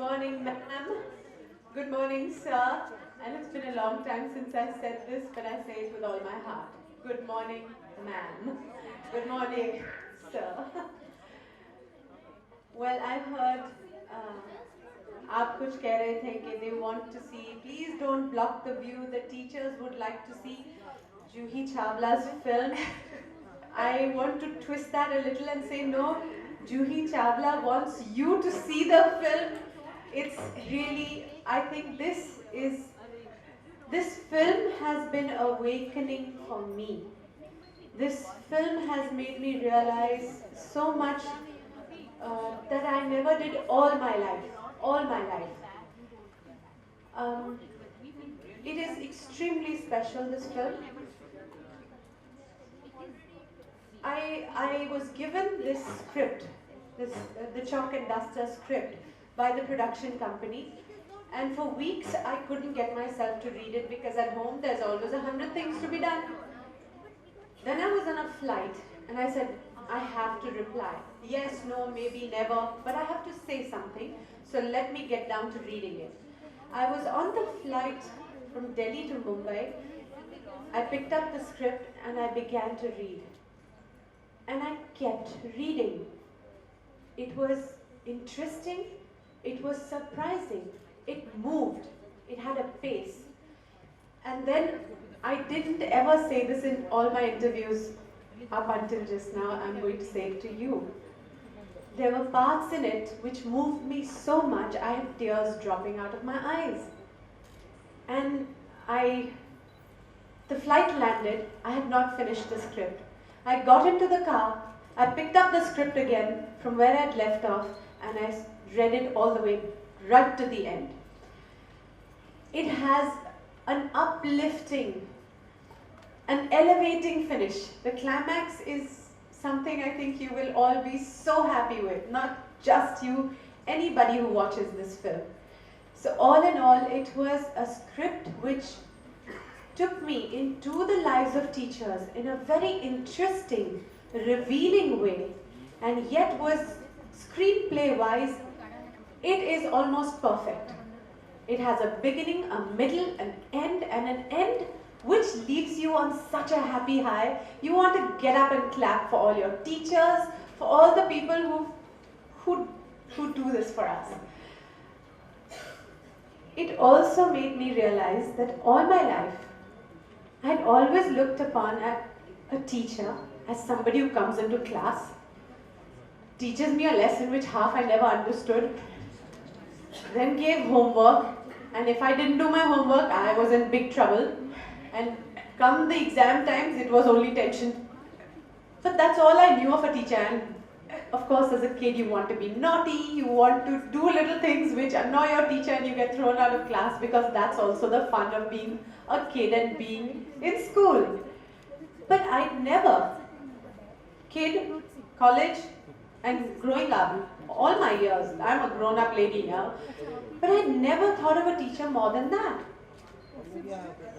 morning, ma'am. Good morning, sir. And it's been a long time since I said this, but I say it with all my heart. Good morning, ma'am. Good morning, sir. Well, I heard आप कुछ कह रहे थे कि they want to see, please don't block the view, the teachers would like to see Juhi Chawla's film. I want to twist that a little and say no, Juhi Chawla wants you to see the film. It's really, I think this film has been awakening for me. This film has made me realize so much that I never did all my life. It is extremely special, this film. I was given this script, the chalk and duster script by the production company, and for weeks I couldn't get myself to read it because at home there's always 100 things to be done. Then I was on a flight and I said, I have to reply. Yes, no, maybe, never, but I have to say something, so let me get down to reading it. I was on the flight from Delhi to Mumbai. I picked up the script and I began to read. And I kept reading. It was interesting, it was surprising, it moved, it had a pace. And then I didn't ever say this in all my interviews up until just now, I'm going to say it to you. There were parts in it which moved me so much, I had tears dropping out of my eyes. And the flight landed, I had not finished the script. I got into the car, I picked up the script again from where I'd left off, and I read it all the way right to the end. It has an uplifting, an elevating finish. The climax is something I think you will all be so happy with, not just you, anybody who watches this film. So all in all, it was a script which took me into the lives of teachers in a very interesting, revealing way, and yet was screenplay-wise, it is almost perfect. It has a beginning, a middle, an end which leaves you on such a happy high. You want to get up and clap for all your teachers, for all the people who do this for us. It also made me realize that all my life, I had always looked upon a teacher as somebody who comes into class, teaches me a lesson which half I never understood, then gave homework, and if I didn't do my homework, I was in big trouble, and come the exam times, it was only tension. So that's all I knew of a teacher, and of course as a kid you want to be naughty, you want to do little things which annoy your teacher and you get thrown out of class, because that's also the fun of being a kid and being in school. But I'd never, kid, college and growing up, all my years, I'm a grown-up lady now, but I never thought of a teacher more than that.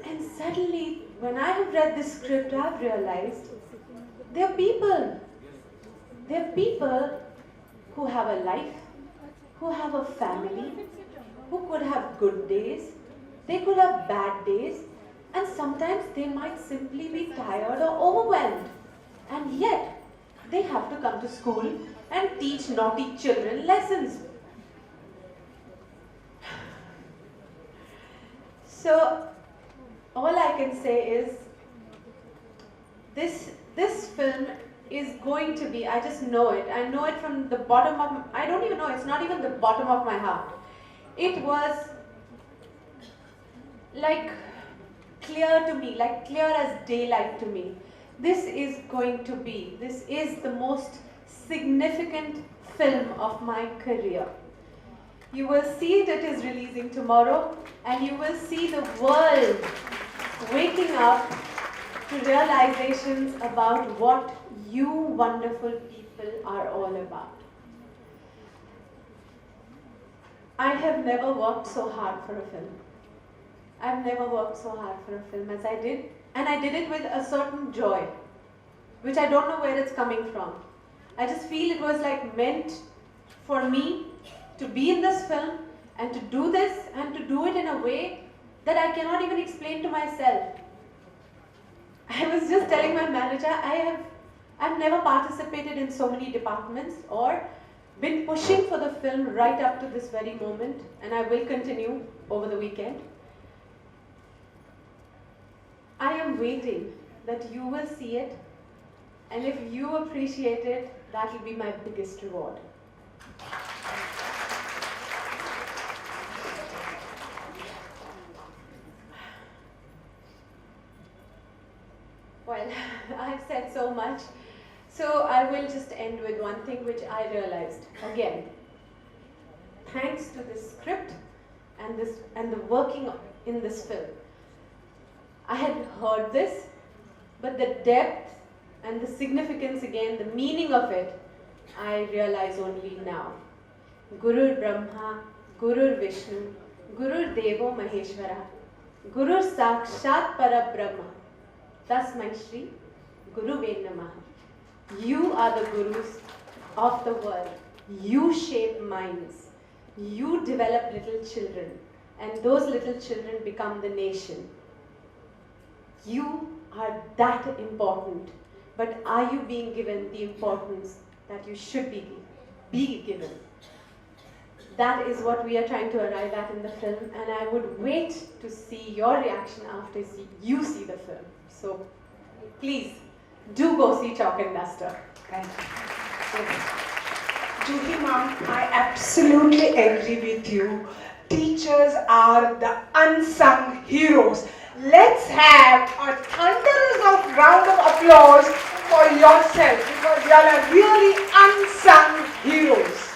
And suddenly, when I have read this script, I've realized they're people. They're people who have a life, who have a family, who could have good days, they could have bad days, and sometimes they might simply be tired or overwhelmed. And yet, they have to come to school and teach naughty children lessons. So, all I can say is, this film is going to be, I just know it. I know it from the bottom of, I don't even know, it's not even the bottom of my heart. It was like clear to me, like clear as daylight to me. This is the most significant film of my career. You will see it is releasing tomorrow, and you will see the world waking up to realizations about what you wonderful people are all about. I have never worked so hard for a film. I've never worked so hard for a film as I did, and I did it with a certain joy, which I don't know where it's coming from. I just feel it was like meant for me to be in this film And to do this and to do it in a way that I cannot even explain to myself. I was just telling my manager, I've never participated in so many departments or been pushing for the film right up to this very moment, and I will continue over the weekend. I am waiting that you will see it, and if you appreciate it, that will be my biggest reward. Well, I've said so much, so I will just end with one thing which I realized again. Thanks to this script and the working in this film, I had heard this, but the depth and the significance again, the meaning of it, I realize only now. Gurur Brahma, Gurur Vishnu, Gurur Devo Maheshwara, Gurur Sakshat Parabrahma. Tasmai Shri Guruve Namaha. You are the gurus of the world. You shape minds. You develop little children, and those little children become the nation. You are that important, but are you being given the importance that you should be given? That is what we are trying to arrive at in the film, and I would wait to see your reaction after you see the film. So please do go see Chalk and Duster. Thank you. Juhi ma'am, I absolutely agree with you. Teachers are the unsung heroes. Let's have a thunderous of round of applause for yourself, because you are really unsung heroes.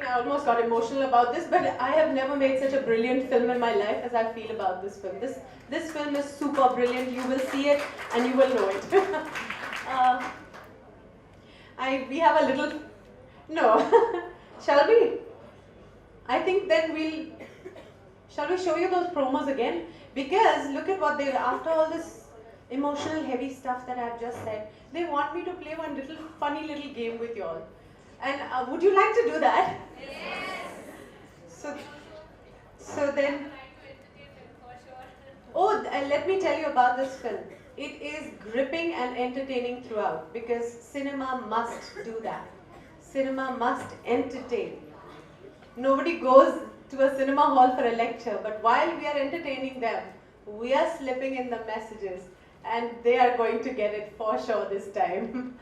I almost got emotional about this, but I have never made such a brilliant film in my life as I feel about this film. This film is super brilliant. You will see it and you will know it. We have a little... No. Shall we? I think then shall we show you those promos again? Because look at what after all this emotional heavy stuff that I've just said, they want me to play one little funny little game with you all. And would you like to do that? Yes. So then, let me tell you about this film. It is gripping and entertaining throughout, because cinema must do that. Cinema must entertain. Nobody goes to a cinema hall for a lecture, but while we are entertaining them, we are slipping in the messages, and they are going to get it for sure this time.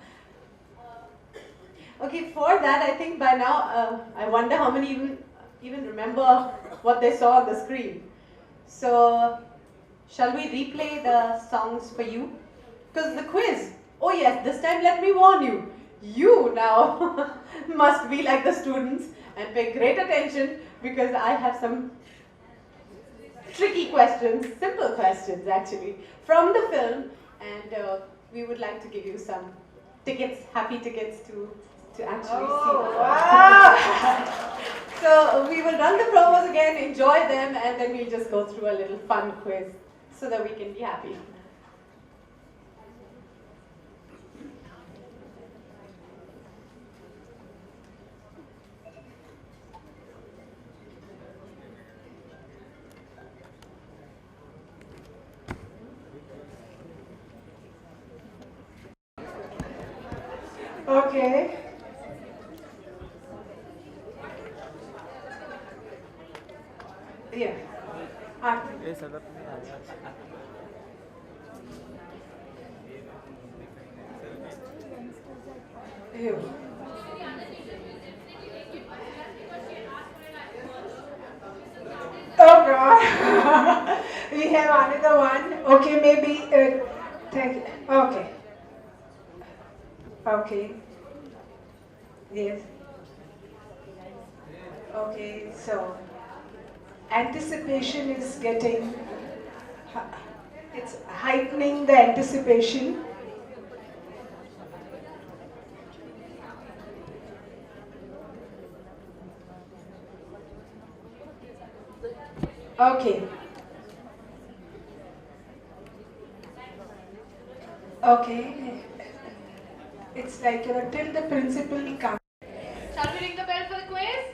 Okay, for that, I think by now, I wonder how many even remember what they saw on the screen. So, shall we replay the songs for you? Because the quiz, oh yes, this time let me warn you, you now must be like the students and pay great attention, because I have some tricky questions, simple questions actually, from the film, and we would like to give you some tickets, happy tickets to actually see the film. Wow. So we will run the promos again, enjoy them, and then we'll just go through a little fun quiz so that we can be happy. Okay. Yeah. Here. Oh God. We have another one. Okay, maybe. Thank you. Okay. Okay. Yes. Okay, so anticipation is getting, it's heightening the anticipation. Okay. Okay. It's like, till the principal comes. Shall we ring the bell for the quiz?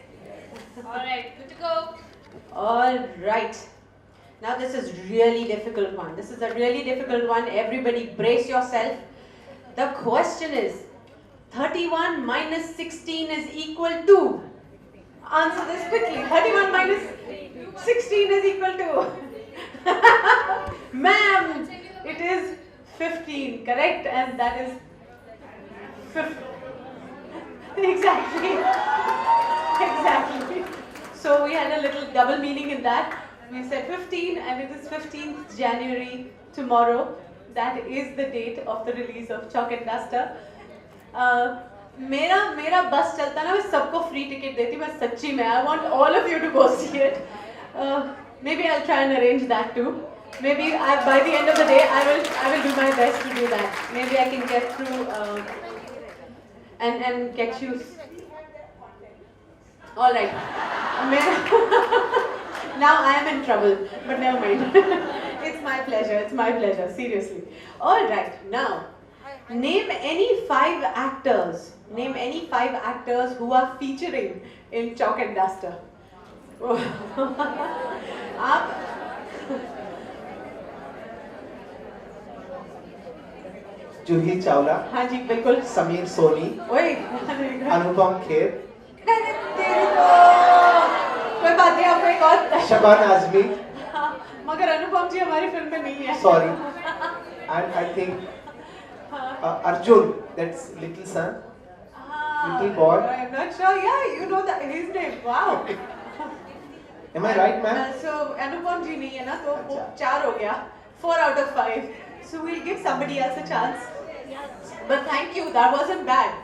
Alright, good to go. All right. Now this is really difficult one. This is a really difficult one. Everybody brace yourself. The question is, 31 minus 16 is equal to? Answer this quickly. 31 minus 16 is equal to? Ma'am, it is 15, correct? And that is 15. Exactly. Exactly. So we had a little double meaning in that. We said 15 and it is 15th January tomorrow. That is the date of the release of Chalk and Duster. मेरा बस चलता ना मैं सबको free ticket देती मैं सच्ची में I want all of you to go see it. Maybe I'll try and arrange that too. Maybe by the end of the day I will do my best to do that. Maybe I can get through and get you. All right. Now I am in trouble, but never mind. It's my pleasure. It's my pleasure. Seriously. All right. Now, name any 5 actors. Name any 5 actors who are featuring in Chalk and Duster. आप जूही चावला, हाँ जी बिल्कुल. समीर सोनी, ओए अनुपम खेर, अरे तेरे को कोई बात नहीं आपको एक और. शबाना आजमी. हाँ, मगर अनुपम जी हमारी फिल्म में नहीं है. Sorry. And I think Arjun, that's little son. Little boy. I'm not sure. Yeah, you know that his name. Wow. Am I right, ma'am? So Anupam ji नहीं है ना तो वो अच्छा. 4 हो गया. 4 out of 5. So we'll give somebody else a chance. But thank you. That wasn't bad.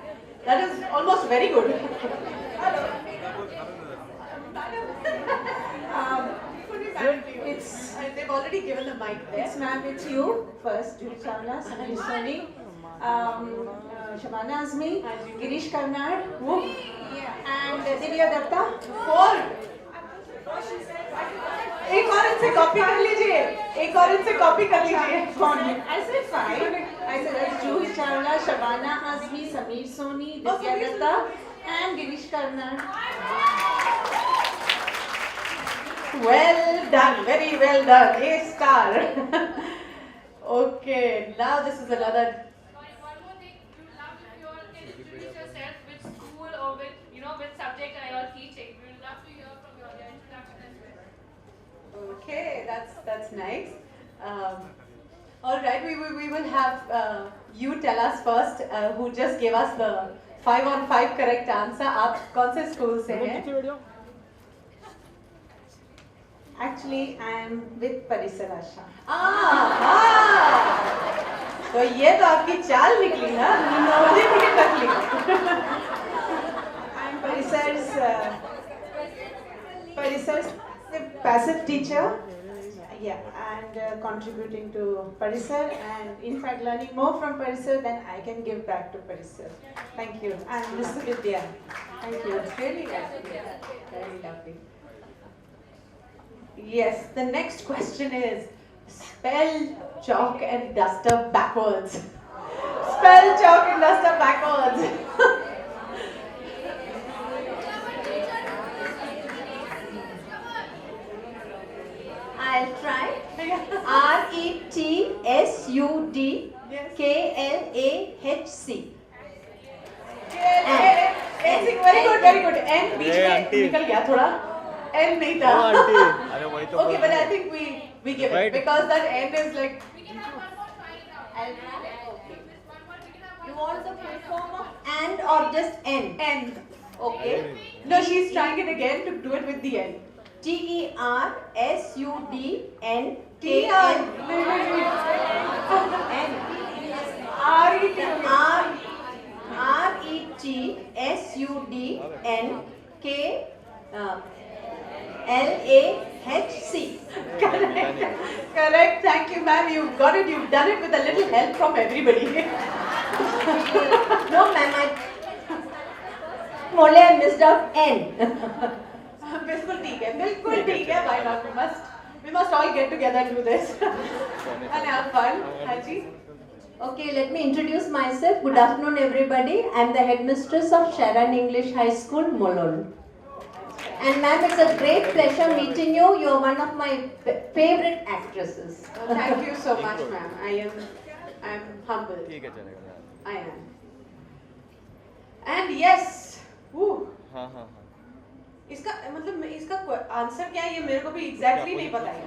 That is almost very good. It's They've already given the mic there. it's ma'am, it's you first. Juhi Chawla, Sameer Soni, Shabana Azmi, Haan ji. Girish Karnad, Woo. and Divya Datta. 4. एक और इनसे copy कर लीजिए. एक और इनसे copy कर लीजिए. I said 5. I said it's Juhi Chawla, Shabana Azmi, Sameer Soni, Divya Sameer Datta, and Girish Karnad. Well done, very well done. A star. Okay, now this is another. Sorry, one more thing. We would love if you all can introduce yourself with school or with, with subject that you're teaching. We would love to hear from your introduction as well. Okay, that's nice. All right, we will have you tell us first who just gave us the 5 on 5 correct answer. आप कौन से school से हैं? Actually, I am with Parisar Asha. तो ये तो आपकी चाल निकली ना. मुझे टिकट रख ली. I am Parisar's passive teacher. Yeah, and contributing to Parisar, and in fact learning more from Parisar than I can give back to Parisar. Thank you. And Mr. Vidya. Thank you. Really lovely. Very lovely. Yes, the next question is spell Chalk and Duster backwards. Spell Chalk and Duster backwards. I'll try. RETSUDKLAHC. Very good, very good. N बीच में निकल गया थोड़ा. N नहीं था. Okay, but I think we give it because that N is like. We can have one more try now. I'll try. With one more, we can have You one want the full form of and or just N? N. Okay. No, she's trying it again to do it with the N. TERSUDNKL. N. R-E-T. RETSUDNKLAHC. Correct. Thank you, ma'am. You've got it. You've done it with a little help from everybody. No, ma'am, only I missed out N. बिल्कुल ठीक है. बिल्कुल ठीक है. Why not? We must all get together and do this and have fun. हाँ जी. Okay, let me introduce myself. Good afternoon, everybody. I'm the headmistress of Sharon English High School, Molon. And ma'am, it's a great pleasure meeting you. You're one of my favorite actresses. Thank you so much, ma'am. I'm humbled. I am. And yes, woo. इसका मतलब इसका answer क्या है ये मेरे को भी exactly नहीं पता है.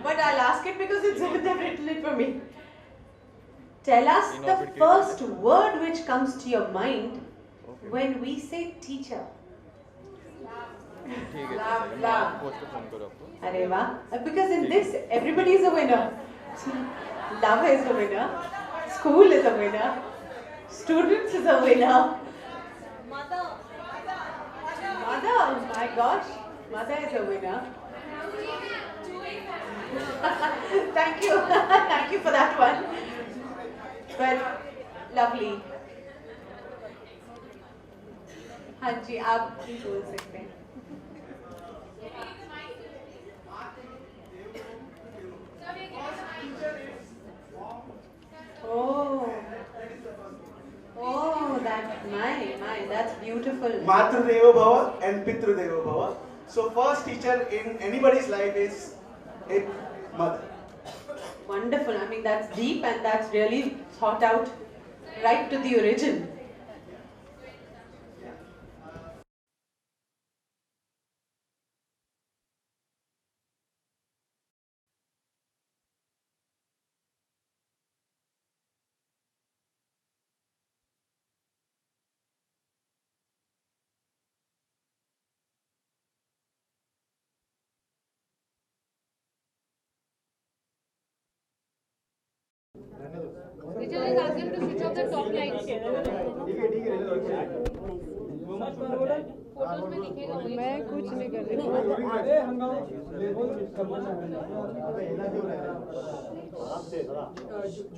But I'll ask it because it's they've written it for me. Tell us the first word which comes to your mind when we say teacher. Love. अरे वाह. Because in this everybody is a winner. Love is a winner. School is a winner. Students is a winner. Mother, my gosh, mother is a winner. Thank you, thank you for that one. But lovely. हाँ जी, आप भी बोल सकते हैं. Oh, that's beautiful. Matrudeva Bhava and Pitrudeva Bhava. So first teacher in anybody's life is a mother. Wonderful. I mean, that's deep and that's really thought out right to the origin. Teacher, just ask him to switch off the top lights. Photos में दिखेगा वही. मैं कुछ नहीं कर रही.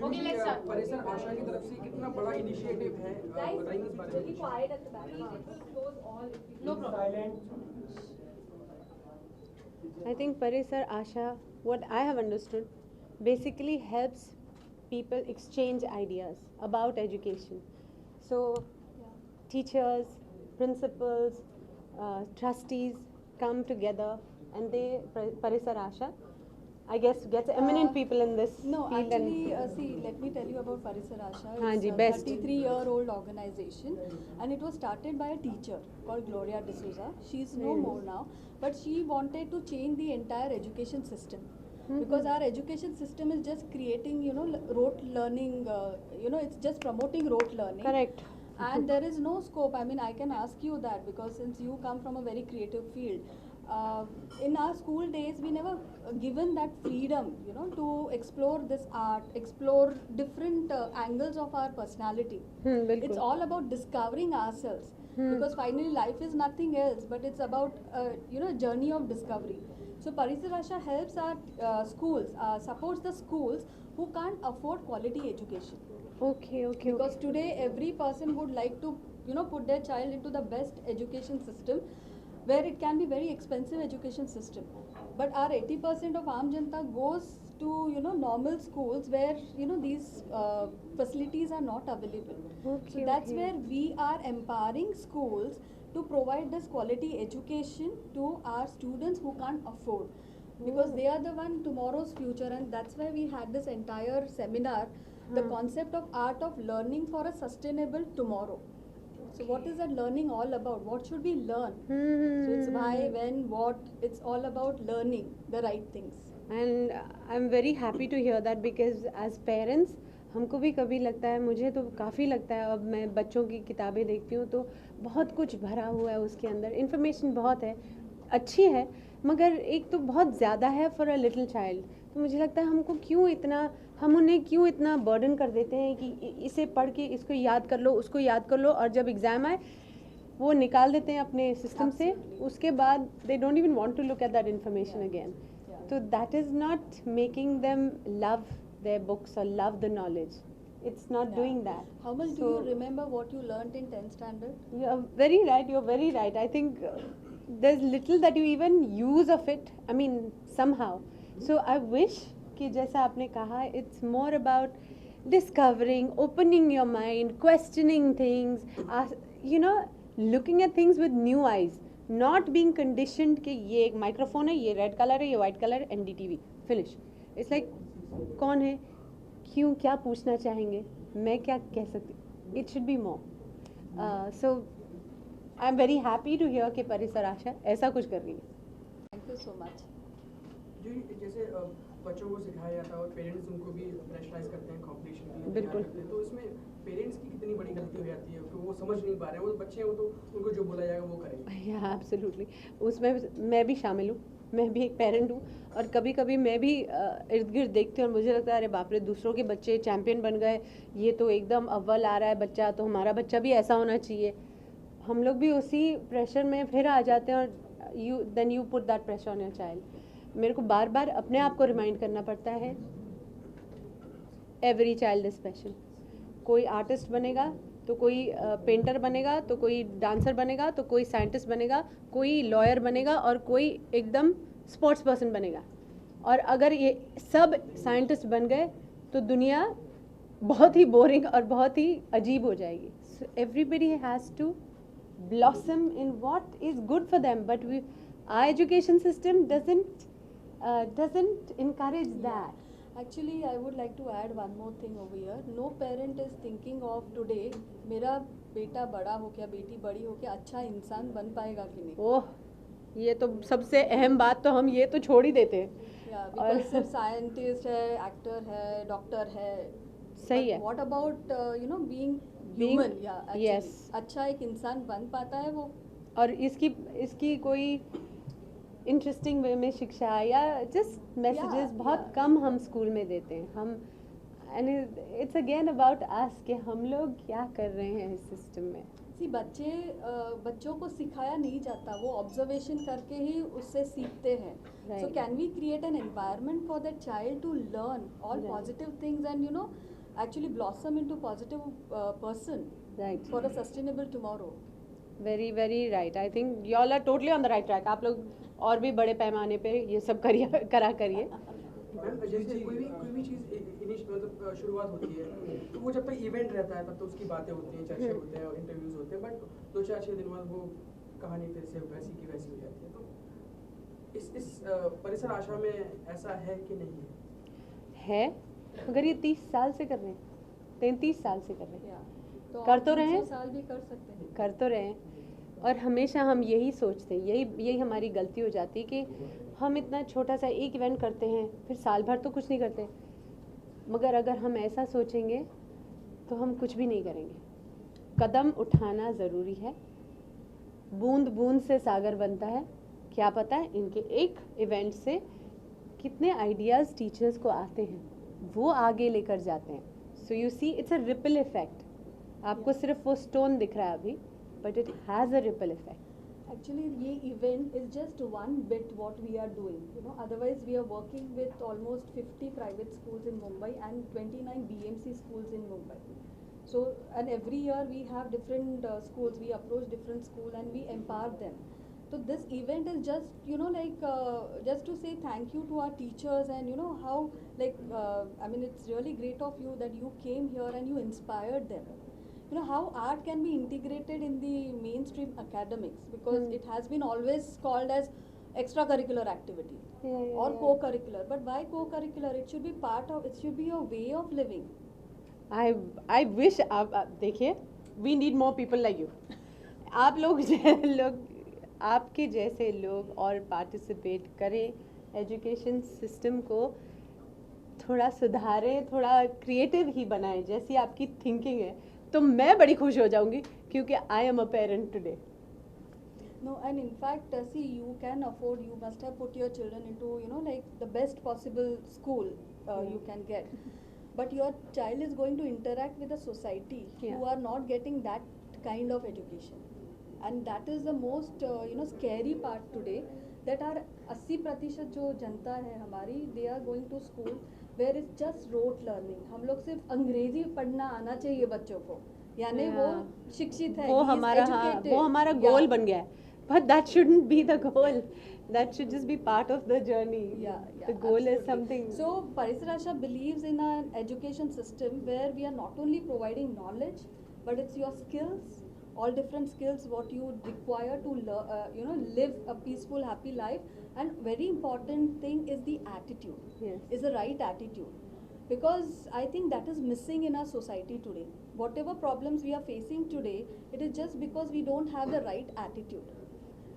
Okay, let's start. परिसर आशा की तरफ से कितना बड़ा इनिशिएटिव है बताइए इस बारे में. No problem. I think Parisar Asha, what I have understood, basically helps people exchange ideas about education. So, teachers, principals, trustees come together and they, Parisar Asha, I guess, gets eminent people in this No, field. actually, see, let me tell you about Parisar Asha. हाँ जी, It's a best. 33-year-old organization, and it was started by a teacher called Gloria D'Souza. She's no more now, but she wanted to change the entire education system. Because our education system is just creating, rote learning, it's just promoting rote learning. Correct. And there is no scope. I mean, I can ask you that because since you come from a very creative field, in our school days, we never given that freedom, to explore this art, explore different angles of our personality. It's all about discovering ourselves. Because finally, life is nothing else, but it's about, a journey of discovery. So Parisar Asha helps our schools, supports the schools who can't afford quality education. Okay. Because today every person would like to, put their child into the best education system, where it can be very expensive education system. But our 80% of Aam Janta goes to, normal schools where, these facilities are not available. So that's where we are empowering schools to provide this quality education to our students who can't afford. Because they are the one tomorrow's future, and that's why we had this entire seminar, the concept of art of learning for a sustainable tomorrow. So what is that learning all about? What should we learn? So it's why, when, what, it's all about learning the right things. And I'm very happy to hear that because as parents हमको भी कभी लगता है, मुझे तो काफ़ी लगता है, अब मैं बच्चों की किताबें देखती हूँ तो बहुत कुछ भरा हुआ है उसके अंदर, इन्फॉर्मेशन बहुत है, अच्छी है, मगर एक तो बहुत ज़्यादा है फॉर अ लिटिल चाइल्ड. तो मुझे लगता है हम उन्हें क्यों इतना बर्डन कर देते हैं कि इसे पढ़ के इसको याद कर लो, उसको याद कर लो, और जब एग्ज़ाम आए वो निकाल देते हैं अपने सिस्टम से, उसके बाद they don't even want to look at that information again. So that is not making them love their books or love the knowledge. It's not doing that. How much do you remember what you learnt in 10th standard? You're very right. I think there's little that you even use of it. I mean, somehow. So I wish कि जैसा आपने कहा, it's more about discovering, opening your mind, questioning things, looking at things with new eyes, not being conditioned कि ये एक microphone है, ये red color है, ये white color है, NDTV, finish. It's like कौन है, क्यों, क्या पूछना चाहेंगे, मैं क्या कह सकती, it should be more. So I'm very happy to hear कि परिसर आशा ऐसा कुछ कर रही है. Thank you so much. जी जैसे बच्चों को सिखाया जाता है और पेरेंट्स उनको भी प्रेशराइज करते हैं कंपटीशन के लिए बिल्कुल। तैयार करते हैं, तो इसमें पेरेंट्स की कितनी बड़ी गलती हो जाती है कि वो समझ नहीं पा रहे हैं, वो बच्चे हैं वो तो उनको जो बोला जाएगा वो करेंगे। Yeah, absolutely. उसमें मैं भी शामिल हूँ, मैं भी एक पेरेंट हूँ और कभी कभी मैं भी इर्द गिर्द देखती हूँ और मुझे लगता है अरे बाप रे, दूसरों के बच्चे चैंपियन बन गए, ये तो एकदम अव्वल आ रहा है बच्चा, तो हमारा बच्चा भी ऐसा होना चाहिए. हम लोग भी उसी प्रेशर में फिर आ जाते हैं और you put that pressure on your child. मेरे को बार बार अपने आप को रिमाइंड करना पड़ता है, एवरी चाइल्ड इज स्पेशल. कोई आर्टिस्ट बनेगा तो कोई पेंटर बनेगा, तो कोई डांसर बनेगा, तो कोई साइंटिस्ट बनेगा, कोई लॉयर बनेगा और कोई एकदम स्पोर्ट्स पर्सन बनेगा. और अगर ये सब साइंटिस्ट बन गए तो दुनिया बहुत ही बोरिंग और बहुत ही अजीब हो जाएगी. So everybody has to blossom in what is good for them, but our education system doesn't encourage that. Actually, I would like to add one more thing over here. No parent is thinking of today, मेरा बेटा बड़ा हो क्या, बेटी बड़ी हो क्या, अच्छा इंसान बन पाएगा कि नहीं. ओह, ये तो सबसे अहम बात तो हम ये तो छोड़ ही देते हैं. बिकॉज सिर्फ साइंटिस्ट है, एक्टर है, डॉक्टर है, सही है. What about being Being- human. या yes. अच्छा एक इंसान बन पाता है वो. और इसकी कोई इंटरेस्टिंग वे में शिक्षा या जस्ट मैसेजेस बहुत कम हम स्कूल में देते हैं. हम and it's again about us कि हम लोग क्या कर रहे हैं इस सिस्टम में. सी बच्चों को सिखाया नहीं जाता, वो ऑब्जर्वेशन करके ही उससे सीखते हैं. So can we create an environment for that child to learn all positive things and actually blossom into positive person for a sustainable tomorrow. Very very right. I think you all are totally on the right track. आप लोग और भी बड़े पैमाने पे ये सब करा करिए. मैम जैसे कोई भी चीज़ मतलब शुरुआत होती है तो वो जब तक इवेंट रहता है तब तो उसकी बातें होती हैं, चर्चे होते हैं, इंटरव्यूज होते हैं, बट 2-4-6 दिन बाद वो कहानी फिर से वैसी की वैसी हो जाती है. तो इस परिसर आशा में ऐसा है कि नहीं है? अगर ये 30 साल से कर रहे हैं, 33 साल से कर रहे हैं, तो कर तो रहे हैं, 300 साल भी कर सकते हैं. कर तो रहे हैं. और हमेशा हम यही सोचते हैं, यही हमारी गलती हो जाती है कि हम इतना छोटा सा एक इवेंट करते हैं फिर साल भर तो कुछ नहीं करते. मगर अगर हम ऐसा सोचेंगे तो हम कुछ भी नहीं करेंगे. कदम उठाना ज़रूरी है. बूंद बूंद से सागर बनता है. क्या पता है इनके एक इवेंट से कितने आइडियाज़ टीचर्स को आते हैं, वो आगे लेकर जाते हैं. So you see it's a ripple effect. आपको सिर्फ वो स्टोन दिख रहा है अभी, but it has a ripple effect. Actually, ये event is just one bit what we are doing. Otherwise we are working with almost 50 private schools in Mumbai and 29 BMC schools in Mumbai. So, and every year we have different schools. We approach different schools and we empower them. So this event is just just to say thank you to our teachers and how I mean it's really great of you that you came here and you inspired them. How art can be integrated in the mainstream academics, because it has been always called as extracurricular activity or co-curricular. But why co-curricular? It should be it should be your way of living. I wish आप देखिए, we need more people like you. आप लोग आपके जैसे लोग और participate करें, education system को थोड़ा सुधारें, थोड़ा क्रिएटिव ही बनाएं जैसी आपकी थिंकिंग है, तो मैं बड़ी खुश हो जाऊंगी क्योंकि I am a parent today. No, and in fact, see, you can afford, you must have put your children into, the best possible school you can get. But your child is going to interact with a society who are not getting that kind of education. And that is the most, scary part today, that our 80% जो जनता है हमारी, they are going to school where it's just rote learning. हम लोग सिर्फ अंग्रेजी पढ़ना आना चाहिए बच्चों को, यानी वो शिक्षित है, वो हमारा गोल बन गया है. But that shouldn't be the goal. that should just be part of the journey. The goal is absolutely. something. So Parisar Asha believes in an education system where we are not only providing knowledge, but it's your skills, all different skills what you require to live a peaceful, happy life. And very important thing is the attitude. Yes. Is the right attitude, because I think that is missing in our society today. Whatever problems we are facing today, it is just because we don't have the right attitude.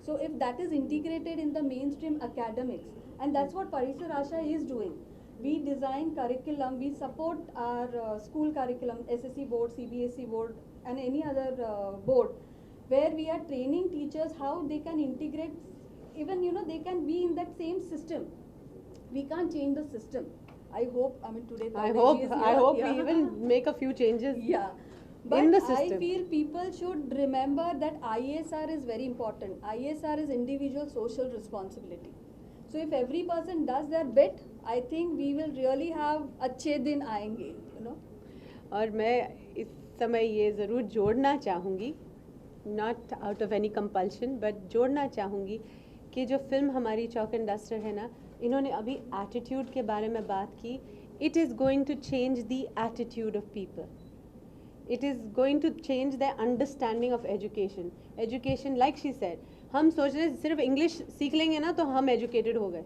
So if that is integrated in the mainstream academics, and that's what Parisar Asha is doing. We design curriculum, we support our school curriculum, SSC board, CBSE board, and any other board, where we are training teachers how they can integrate, even they can be in that same system. We can't change the system. I hope, today I Tanvi is hope here. we even make a few changes. Yeah. But in the I system. feel people should remember that ISR is very important. ISR is individual social responsibility. So if every person does their bit, I think we will really have अच्छे दिन आएंगे, और मैं इस समय ये ज़रूर जोड़ना चाहूँगी, not out of any compulsion, but जोड़ना चाहूँगी कि जो फिल्म हमारी चौक एंड डस्टर है ना, इन्होंने अभी एटीट्यूड के बारे में बात की. It is going to change the attitude of people. It is going to change their understanding of education. Education, like she said, हम सोच रहे सिर्फ इंग्लिश सीख लेंगे ना तो हम एजुकेटेड हो गए.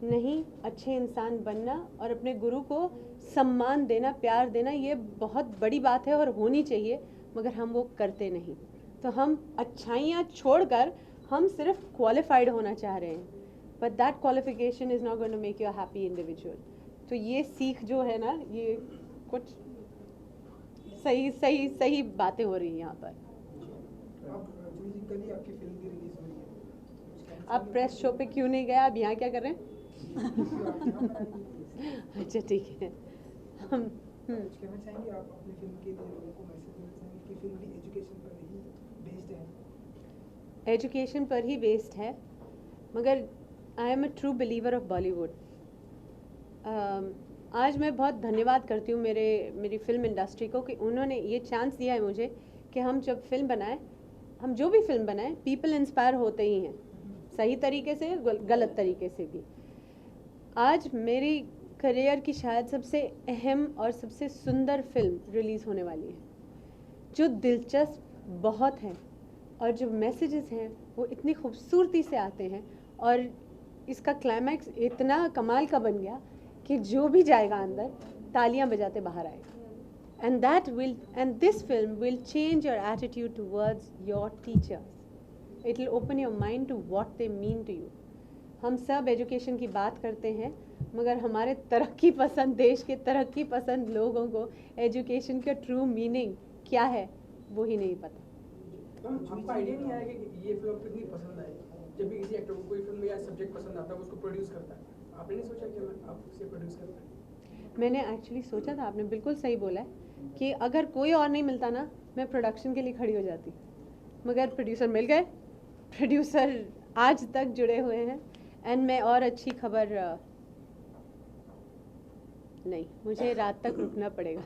नहीं, अच्छे इंसान बनना और अपने गुरु को सम्मान देना, प्यार देना, ये बहुत बड़ी बात है और होनी चाहिए, मगर हम वो करते नहीं. तो हम अच्छाइयाँ छोड़कर हम सिर्फ क्वालिफाइड होना चाह रहे हैं, but that qualification is not going to make you a happy individual. तो ये सीख जो है ना, ये कुछ सही बातें हो रही हैं यहाँ पर. आप प्रेस शो पे क्यों नहीं गए? आप यहाँ क्या कर रहे हैं? अच्छा, ठीक है. हम कहना चाहेंगे आप अपनी फिल्म के लिए लोगों को मैसेज देना चाहेंगे कि फिल्म भी एजुकेशन पर ही बेस्ड है. एजुकेशन पर ही बेस्ड है, मगर I am a true believer of Bollywood. आज मैं बहुत धन्यवाद करती हूँ मेरी फिल्म इंडस्ट्री को कि उन्होंने ये चांस दिया है मुझे कि हम जब फिल्म बनाएं, हम जो भी फिल्म बनाएं, पीपल इंस्पायर होते ही हैं, सही तरीके से, गलत तरीके से भी. आज मेरी करियर की शायद सबसे अहम और सबसे सुंदर फिल्म रिलीज़ होने वाली है, जो दिलचस्प बहुत है और जो मैसेजेस हैं वो इतनी खूबसूरती से आते हैं, और इसका क्लाइमैक्स इतना कमाल का बन गया कि जो भी जाएगा अंदर तालियां बजाते बाहर आएगा. And this film will change your attitude towards your teachers. It will open your mind to what they mean to you. हम सब एजुकेशन की बात करते हैं, मगर हमारे तरक्की पसंद देश के तरक्की पसंद लोगों को एजुकेशन का ट्रू मीनिंग क्या है वो ही नहीं पता. आपको आइडिया नहीं आया कि ये फिल्म आपको इतनी पसंद आई? जब भी किसी एक्टर को कोई फिल्म या सब्जेक्ट पसंद आता है, वो उसको प्रोड्यूस करता है, आपने नहीं सोचा कि आप उसे प्रोड्यूस करता है? मैंने एक्चुअली सोचा था, आपने बिल्कुल सही बोला है कि अगर कोई और नहीं मिलता ना, मैं प्रोडक्शन के लिए खड़ी हो जाती, मगर प्रोड्यूसर मिल गए. प्रोड्यूसर आज तक जुड़े हुए हैं. एंड मैं और अच्छी खबर नहीं, मुझे रात तक रुकना पड़ेगा.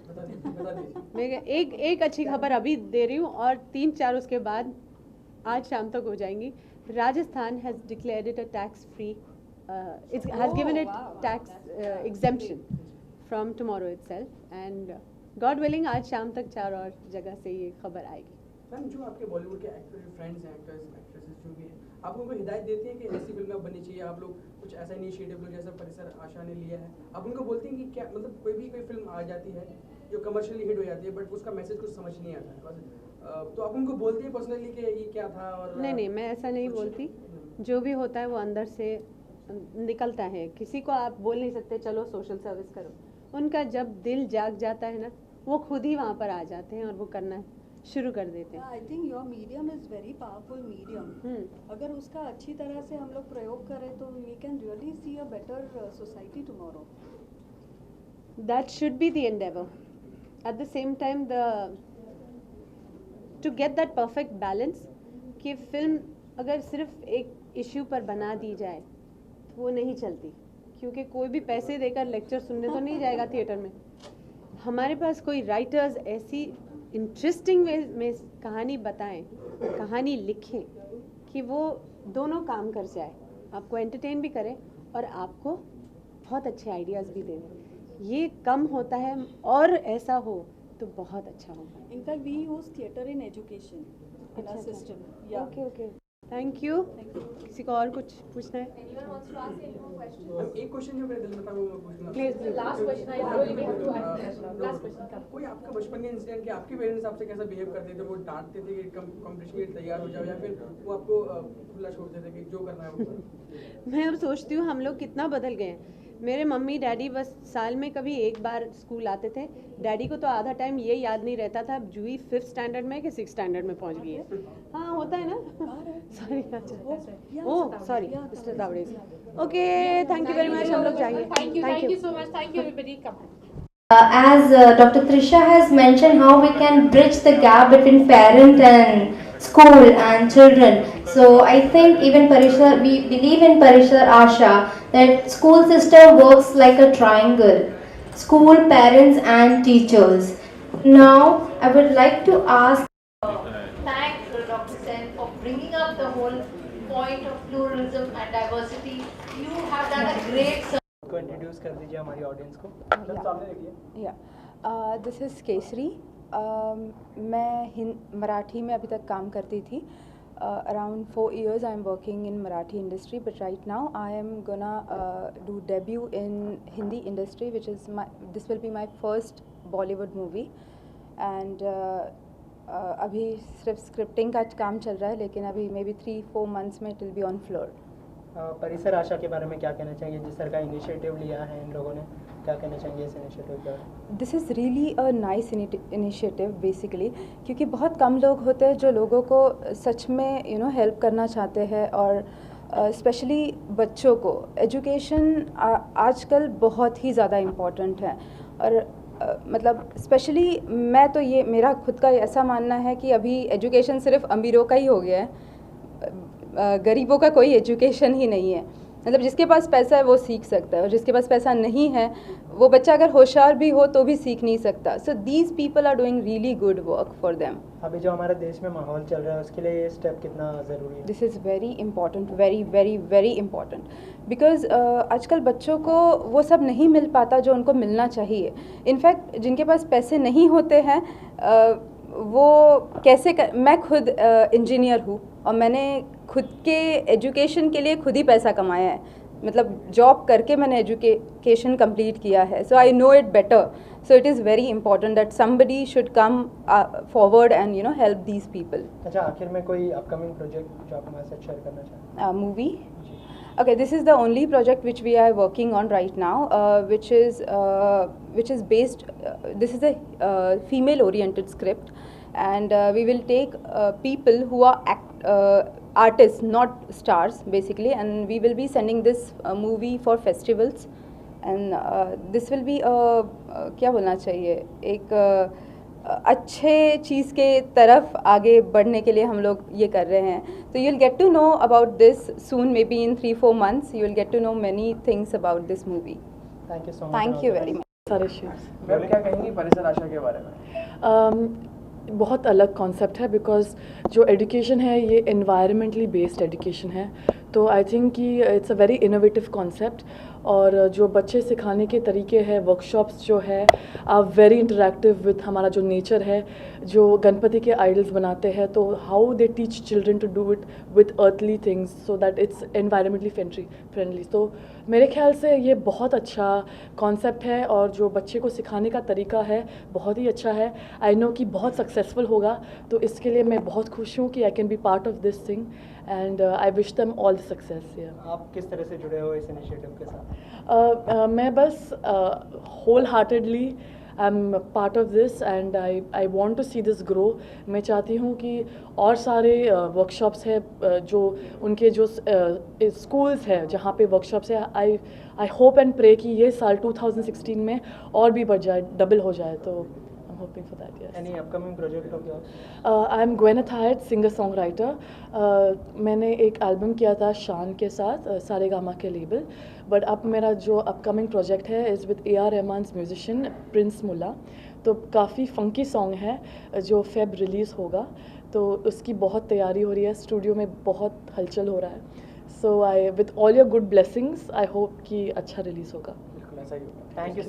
मैं एक अच्छी खबर अभी दे रही हूँ और 3-4 उसके बाद आज शाम तक हो जाएंगी. Rajasthan has declared it a tax free, it has given it tax exemption from tomorrow itself, and God willing आज शाम तक 4 और जगह से ये खबर आएगी. मैम, जो आपके बॉलीवुड के एक्टर फ्रेंड्स हैं, एक्टर्स एक्ट्रेसेस जो भी हैं, आप उनको हिदायत देती हैं कि ऐसी फिल्में बननी चाहिए, आप लोग कुछ ऐसा इनिशिएटिव लो जैसा परिसर आशा ने लिया है, आप उनको बोलते हैं कि क्या, मतलब कोई फिल्म आ जाती है जो कमर्शियली हिट हो जाती है बट उसका मैसेज कुछ समझ नहीं आता है, तो आप उनको बोलते हैं पर्सनली कि ये क्या था? और नहीं, मैं ऐसा नहीं बोलती. जो भी होता है वो अंदर से निकलता है. किसी को आप बोल नहीं सकते चलो सोशल सर्विस करो. उनका जब दिल जाग जाता है ना, वो खुद ही वहाँ पर आ जाते हैं और वो करना शुरू कर देते हैं. I think your medium is very powerful medium. अगर उसका अच्छी तरह से हम लोग प्रयोग करें तो we can really see a better society tomorrow. That should be the endeavor. At the same time, to get that perfect balance, कि फिल्म अगर सिर्फ एक इश्यू पर बना दी जाए तो वो नहीं चलती, क्योंकि कोई भी पैसे देकर लेक्चर सुनने तो नहीं जाएगा थिएटर में. हमारे पास कोई राइटर्स ऐसी इंटरेस्टिंग वे में कहानी बताएं, कहानी लिखें कि वो दोनों काम कर जाए. आपको एंटरटेन भी करें और आपको बहुत अच्छे आइडियाज़ भी दें। ये कम होता है और ऐसा हो तो बहुत अच्छा होगा। In fact, we use theatre in education in our system. Yeah. Okay thank you. किसी को और कुछ पूछना है? एक क्वेश्चन जो मेरे दिल में था वो मैं पूछना। Please. Last question, I really have to ask. Last question, come. कोई आपका बचपन का इंसिडेंट कि आपके पेरेंट्स आपसे कैसा बिहेव करते थे? वो डांटते थे कि कंपटीशन के लिए तैयार हो जाओ, या फिर वो आपको खुला छोड़ते थे कि जो करना है वो करो? मैं अब सोचती हूँ हम लोग कितना बदल गए हैं। मेरे मम्मी डैडी बस साल में कभी एक बार स्कूल आते थे। डैडी को तो आधा टाइम ये याद नहीं रहता था जूही 5th स्टैंडर्ड में कि 6th स्टैंडर्ड में पहुंच गई है। हाँ होता है ना। Sorry oh sorry mister Dawade. Okay thank you very much. हम लोग जाएंगे। Thank you so much. Thank you everybody. Come. As Dr. Trisha has mentioned how we can bridge the gap between parent and school and children. So I think even Parishar, we believe in Parishar Asha that school system works like a triangle. School, parents and teachers. Now I would like to ask. Thank Dr. Sen for bringing up the whole point of pluralism and diversity. You have done a great service. को introduce कर दीजिए हमारी audience को। This is Kesari. मैं मराठी में अभी तक काम करती थी। Around 4 years I am working in Marathi industry, but right now I am gonna do debut in Hindi industry, which is this will be my first Bollywood movie, and अभी सिर्फ scripting का काम चल रहा है, लेकिन अभी मे बी 3-4 months में it will be on floor. परिसर आशा के बारे में क्या कहना चाहिए? जिस तरह का इनिशिएटिव लिया है इन लोगों ने, क्या कहना चाहिए इस इनिशिएटिव के बारे में? This is really a nice initiative basically, क्योंकि बहुत कम लोग होते हैं जो लोगों को सच में हेल्प करना चाहते हैं, और स्पेशली बच्चों को एजुकेशन आजकल बहुत ही ज़्यादा इम्पॉर्टेंट है। और मतलब स्पेशली मैं तो ये मेरा खुद का ऐसा मानना है कि अभी एजुकेशन सिर्फ अमीरों का ही हो गया है, गरीबों का कोई एजुकेशन ही नहीं है। मतलब जिसके पास पैसा है वो सीख सकता है, और जिसके पास पैसा नहीं है वो बच्चा अगर होशियार भी हो तो भी सीख नहीं सकता। So these people are doing really good work for them. अभी जो हमारे देश में माहौल चल रहा है उसके लिए ये स्टेप कितना ज़रूरी है? This is very important, very very very important, because आजकल बच्चों को वो सब नहीं मिल पाता जो उनको मिलना चाहिए। इनफैक्ट जिनके पास पैसे नहीं होते हैं वो मैं खुद इंजीनियर हूँ, और मैंने खुद के एजुकेशन के लिए खुद ही पैसा कमाया है। मतलब जॉब करके मैंने एजुकेशन कंप्लीट किया है, so I know it better. So it is very important that somebody should come forward and help these people. अच्छा, आखिर में कोई अपकमिंग प्रोजेक्ट जो आप हमारे साथ शेयर करना चाहें? Movie? Okay, this is the only project which we are working on right now, which is based. This is a female-oriented script, and we will take people who are artists, not stars, basically, and we will be sending this movie for festivals, and this will be क्या बोलना चाहिए, एक अच्छे चीज़ के तरफ आगे बढ़ने के लिए हम लोग ये कर रहे हैं। तो you will get to know about this soon, maybe in 3-4 months you will get to know many things about this movie. Thank you so much. Thank you very much. Ma'am क्या कहेंगी परिसर आशा के बारे में? बहुत अलग concept है, because जो एजुकेशन है ये एनवायरमेंटली बेस्ड एजुकेशन है, तो आई थिंक कि it's a very innovative concept. और जो बच्चे सिखाने के तरीके हैं, वर्कशॉप्स जो है आप वेरी इंटरेक्टिव विथ हमारा जो नेचर है, जो गणपति के आइडल्स बनाते हैं, तो how they teach children to do it with earthly things so that it's environmentally friendly. तो मेरे ख्याल से ये बहुत अच्छा कॉन्सेप्ट है, और जो बच्चे को सिखाने का तरीका है बहुत ही अच्छा है। आई नो कि बहुत सक्सेसफुल होगा, तो इसके लिए मैं बहुत खुश हूँ कि I can be part of this thing, and I wish them all the success. आप किस तरह से जुड़े हो इस इनिशिएटिव के साथ? मैं बस wholeheartedly I am part of this, and I want to see this grow. मैं चाहती हूँ कि और सारे वर्कशॉप्स है, जो उनके जो स्कूल्स है जहाँ पे वर्कशॉप्स है, आई होप एंड प्रे कि ये साल 2016 में और भी बढ़ जाए, डबल हो जाए। तो hoping for that, yes. Any upcoming project of yours? I am Gwyneth Hyatt, singer-songwriter. मैंने एक एल्बम किया था शान के साथ, सारेगामा के लेबल, बट अब मेरा जो अपकमिंग प्रोजेक्ट है is with A.R. Rahman's musician Prince Mulla. तो काफ़ी फंकी सॉन्ग है जो फेब रिलीज़ होगा, तो उसकी बहुत तैयारी हो रही है, स्टूडियो में बहुत हलचल हो रहा है। So I with all your good blessings I hope कि अच्छा रिलीज होगा। बिल्कुल ऐसा ही होगा। Thank you.